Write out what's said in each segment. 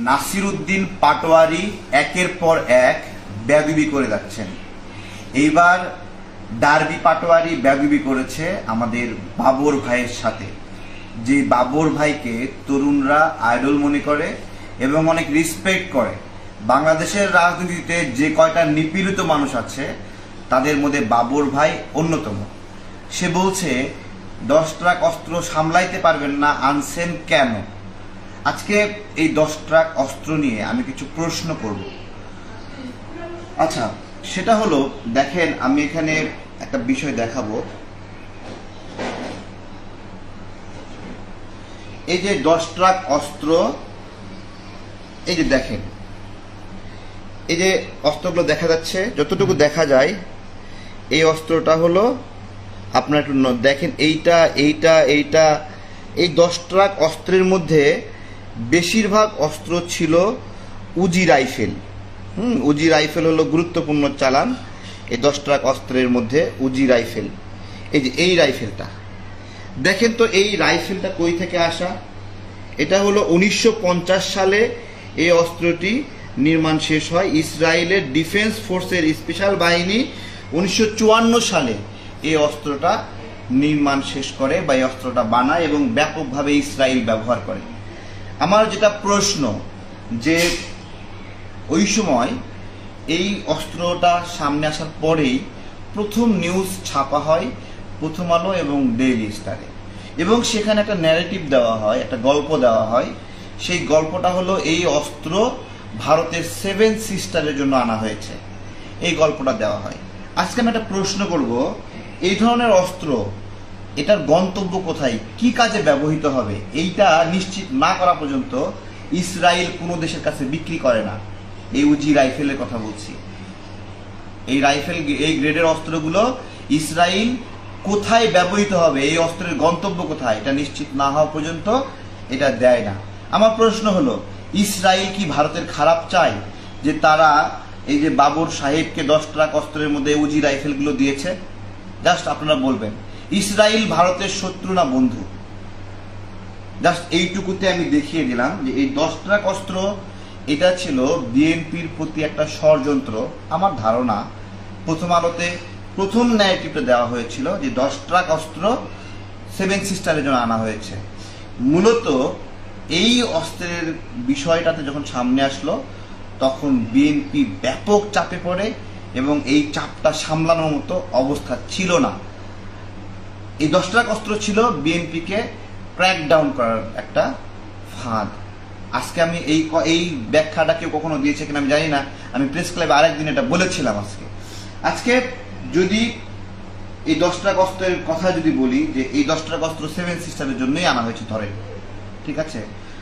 নাসিরউদ্দিন পাটোয়ারি একের পর এক বেয়াদবি করে যাচ্ছেন। এইবার ডার্বি পাটোয়ারি বেয়াদবি করেছে আমাদের বাবর ভাইয়ের সাথে, যে বাবর ভাইকে তরুণরা আইডল মনে করে এবং অনেক রেসপেক্ট করে। বাংলাদেশের রাজনীতিতে যে কয়টা নিপীড়িত মানুষ আছে তাদের মধ্যে বাবর ভাই অন্যতম। সে বলছে 10 ট্রাক অস্ত্র সামলাইতে পারবেন না, আনছেন কেন? আজকে এই 10 ট্রাক অস্ত্র নিয়ে আমি কিছু প্রশ্ন করব। আচ্ছা, সেটা হলো, দেখেন আমি এখানে একটা বিষয় দেখাবো। এই যে 10 ট্রাক অস্ত্র, এই যে দেখেন, এই যে অস্ত্রগুলো দেখা যাচ্ছে, যতটুকু দেখা যায় এই অস্ত্রটা হলো আপনার একটু দেখেন, এইটা এইটা এইটা এই 10 ট্রাক অস্ত্রের মধ্যে বেশিরভাগ অস্ত্র ছিল উজি রাইফেল। উজি রাইফেল হলো গুরুত্বপূর্ণ চালান। এই 10 ট্রাক অস্ত্রের মধ্যে উজি রাইফেল, এই যে এই রাইফেলটা দেখেন তো, এই রাইফেলটা কই থেকে আসা? এটা হলো 1950 সালে এই অস্ত্রটি নির্মাণ শেষ হয়। ইসরায়েলের ডিফেন্স ফোর্সের স্পেশাল বাহিনী 1954 সালে এই অস্ত্রটা নির্মাণ শেষ করে বা এই অস্ত্রটা বানায় এবং ব্যাপকভাবে ইসরায়েল ব্যবহার করে। আমার যেটা প্রশ্ন, যে ওই সময় এই অস্ত্রটা সামনে আসার পরেই প্রথম নিউজ ছাপা হয় প্রথম আলো এবং ডেইলি স্টারে, এবং সেখানে একটা ন্যারেটিভ দেওয়া হয়, একটা গল্প দেওয়া হয়। সেই গল্পটা হলো এই অস্ত্র ভারতের 7 সিস্টারের জন্য আনা হয়েছে, এই গল্পটা দেওয়া হয়। আজকে আমি একটা প্রশ্ন করব, এই ধরনের অস্ত্র এটার গন্তব্য কোথায়, কি কাজে ব্যবহৃত হবে, এইটা নিশ্চিত না করা পর্যন্ত ইসরায়েল কোনো দেশের কাছে বিক্রি করে না। এই উজি রাইফেলের কথা বলছি। এই রাইফেল, এই গ্রেডের অস্ত্রগুলো ইসরায়েল কোথায় ব্যবহৃত হবে, এই অস্ত্রের গন্তব্য কোথায়, এটা নিশ্চিত না হওয়া পর্যন্ত এটা দেয় না। আমার প্রশ্ন হলো, ইসরায়েল কি ভারতের খারাপ চায় যে তারা এই যে বাবর সাহেবকে 10 ট্রাক অস্ত্রের মধ্যে উজি রাইফেলগুলো দিয়েছে? জাস্ট আপনারা বলবেন, ইসরায়েল ভারতের শত্রু না বন্ধু? জাস্ট এইটুকুতে আমি দেখিয়ে দিলাম যে এই 10 ট্রাক অস্ত্র এটা ছিল বিএনপির প্রতি একটা ষড়যন্ত্র। আমার ধারণা প্রথম আলোতে প্রথম ন্যারেটিভটা দেওয়া হয়েছিল যে 10 ট্রাক অস্ত্র 7 সিস্টারের জন্য আনা হয়েছে। মূলত এই অস্ত্রের বিষয়টাতে যখন সামনে আসলো তখন বিএনপি ব্যাপক চাপে পড়ে এবং এই চাপটা সামলানোর মতো অবস্থা ছিল না। এই 10 ট্রাক অস্ত্র ছিল বিএনপিকে ক্র্যাক ডাউন করার একটা ফাঁদ। আজকে আমি এই ব্যাখ্যাটা কেউ কখনো দিয়েছে কিনা আমি জানি না, আমি প্রেস ক্লাবে আরেকদিন এটা বলেছিলাম। আজকে যদি এই 10 ট্রাক অস্ত্রের কথা যদি বলি, যে এই 10 ট্রাক অস্ত্র 7 সিস্টারের জন্যই আনা হয়েছে ধরেন, ঠিক আছে।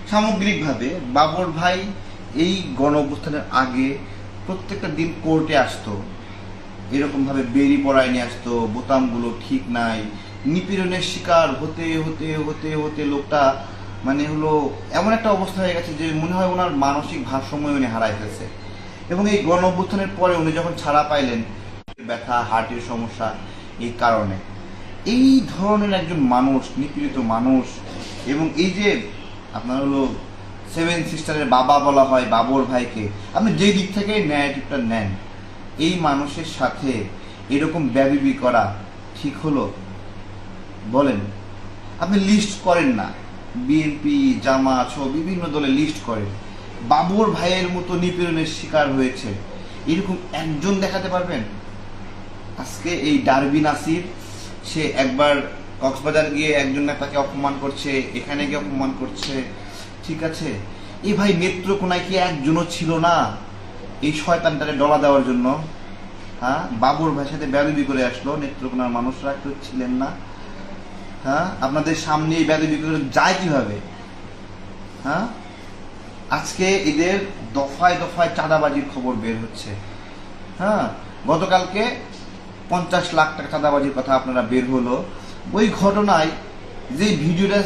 সামগ্রিকভাবে বাবর ভাই এই গণ অভ্যুত্থানের আগে প্রত্যেকটা দিন কোর্টে আসতো, এরকমভাবে বেরি পড়ায় নিয়ে আসতো, বোতামগুলো ঠিক নাই, নিপীড়নের শিকার হতে হতে হতে হতে লোকটা মানে হলো এমন একটা অবস্থা হয়ে গেছে যে মনে হয় ওনার মানসিক ভারসাম্য উনি হারাই ফেলছে। এবং এই গণ অভ্যুত্থানের পরে উনি যখন ছাড়া পাইলেন, ব্যথা, হার্টের সমস্যা, এই কারণে এই ধরনের একজন মানুষ, নিপীড়িত মানুষ, এবং এই যে আপনার হলো 7 সিস্টারের বাবা বলা হয় বাবর ভাইকে, আপনি যে দিক থেকে ন্যারেটিভটা নেন, এই মানুষের সাথে এরকম বেয়াদবি করা ঠিক হলো? বলেন। আপনি লিস্ট করেন না, বিএনপি, জামাত সহ বিভিন্ন দলে লিস্ট করেন, বাবর ভাইয়ের মতো নিপীড়নের শিকার হয়েছে এরকম একজন দেখাতে পারবেন? আজকে এই ডার্বি নাসির, সে একবার কক্সবাজার গিয়ে একজন নেতাকে অপমান করছে, এখানে গিয়ে অপমান করছে, ঠিক আছে। এই ভাই নেত্রকোনায় কি একজনও ছিল না এই শয়তানটারে ডলা দেওয়ার জন্য? হ্যাঁ, বাবর ভাইয়ের সাথে বেয়াদবি করে আসলো, নেত্রকোনার মানুষরা কেউ ছিলেন না? হ্যাঁ, আপনাদের সামনে এই বেয়াদবি করে যায় কিভাবে? হ্যাঁ, আজকে এদের দফায় দফায় চাঁদাবাজির খবর বের হচ্ছে। হ্যাঁ, গতকালকে 50 লাখ টাকা চাঁদাবাজির কথা আপনারা বের হলো। ওই ঘটনায় যে ভিডিওটা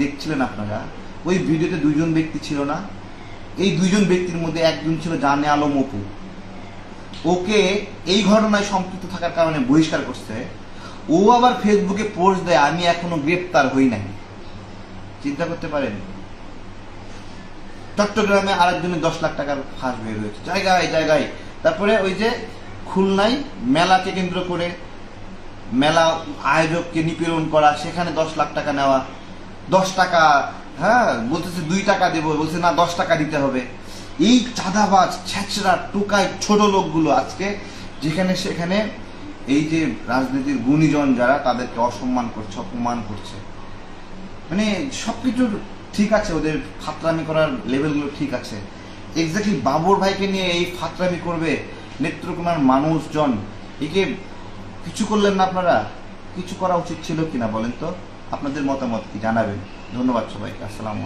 দেখছিলেন আপনারা, ওই ভিডিওতে 2 জন ব্যক্তি ছিল না? এই 2 জন ব্যক্তির মধ্যে একজন ছিল জানে আলম অপু। ওকে এই ঘটনায় সম্পৃক্ত থাকার কারণে বহিষ্কার করছে। ও আবার ফেসবুকে পোস্ট দেয়, আমি এখনো গ্রেপ্তার হই নাই। চিন্তা করতে পারেন? চট্টগ্রামে আরেকজনের 10 লাখ টাকার ফাঁস বের হয়েছে জায়গায় জায়গায়। তারপরে ওই যে খুলনায় মেলাকে কেন্দ্র করে মেলা আয়োজককে নিপীড়ন করা, সেখানে 10 লাখ টাকা নেওয়া, 10 টাকা, হ্যাঁ বলতেছে 2 টাকা দেবো, বলছে না 10 টাকা দিতে হবে। এই চাঁদাবাজ ছেঁচড়া টোকায় ছোট লোকগুলো আজকে যেখানে সেখানে এই যে রাজনীতির গুণীজন যারা তাদেরকে অসম্মান করছে, অপমান করছে। মানে সবকিছু ঠিক আছে, ওদের ফাতরামি করার লেভেলগুলো ঠিক আছে, এক্স্যাক্টলি বাবর ভাইকে নিয়ে এই ফাতরামি করবে নেত্রকোনার মানুষজন, একে কিছু করলেন না আপনারা? কিছু করা উচিত ছিল কিনা বলেন তো? আপনাদের মতামত কি জানাবেন। ধন্যবাদ সবাইকে, আসসালামু আলাইকুম।